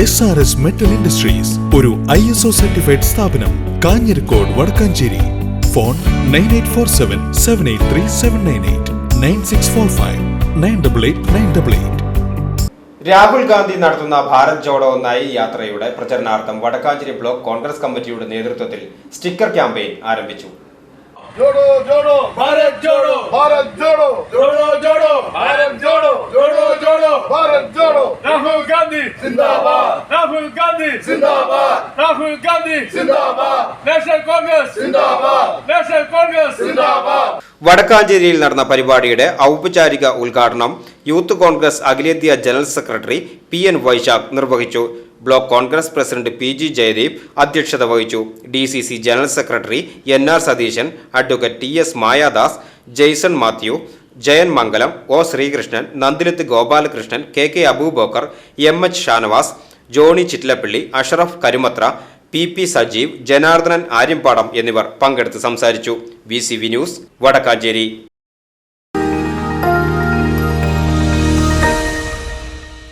SRS Metal Industries, ഒരു ISO certified സ്ഥാപനം, Kanjirakode Vadakkanchery. Phone 9847783798 9645 988 Rahul Gandhi നടത്തുന്ന ഭാരത് ജോഡോ നയ് യാത്രയുടെ പ്രചരണാർത്ഥം വടക്കാഞ്ചേരി ബ്ലോക്ക് കോൺഗ്രസ് കമ്മിറ്റിയുടെ നേതൃത്വത്തിൽ സ്റ്റിക്കർ ക്യാമ്പയിൻ ആരംഭിച്ചു. जोड़ो जोड़ो भारत जोड़ो भारत जोड़ो जोड़ो जोड़ो भारत जोड़ो जोड़ो जोड़ो भारत जोड़ो राहुल गांधी जिंदाबाद राहुल गांधी जिंदाबाद राहुल गांधी जिंदाबाद नेशनल कांग्रेस जिंदाबाद नेशनल कांग्रेस जिंदाबाद. വടക്കാഞ്ചേരിയിൽ നടന്ന പരിപാടിയുടെ ഔപചാരിക ഉദ്ഘാടനം യൂത്ത് കോൺഗ്രസ് അഖിലേന്ത്യാ ജനറൽ സെക്രട്ടറി PN വൈശാഖ് നിർവഹിച്ചു. Block Congress president PG Jayadeep അധ്യക്ഷത വഹിച്ചു. DCC general secretary NR Satheeshan, advocate TS Mayadas, Jaison Mathew, Jayan Mangalam, O Sreekrishnan, Nandilath Gopalakrishnan, KK Aboobacker, MH Shanavas, Johny Chittilappilly, Ashraf Karumathra, PP Sajeev, Janardhanan Aryampadam എന്നിവർ പങ്കെടുത്ത് സംസാരിച്ചു. VCV news Vadakkanchery.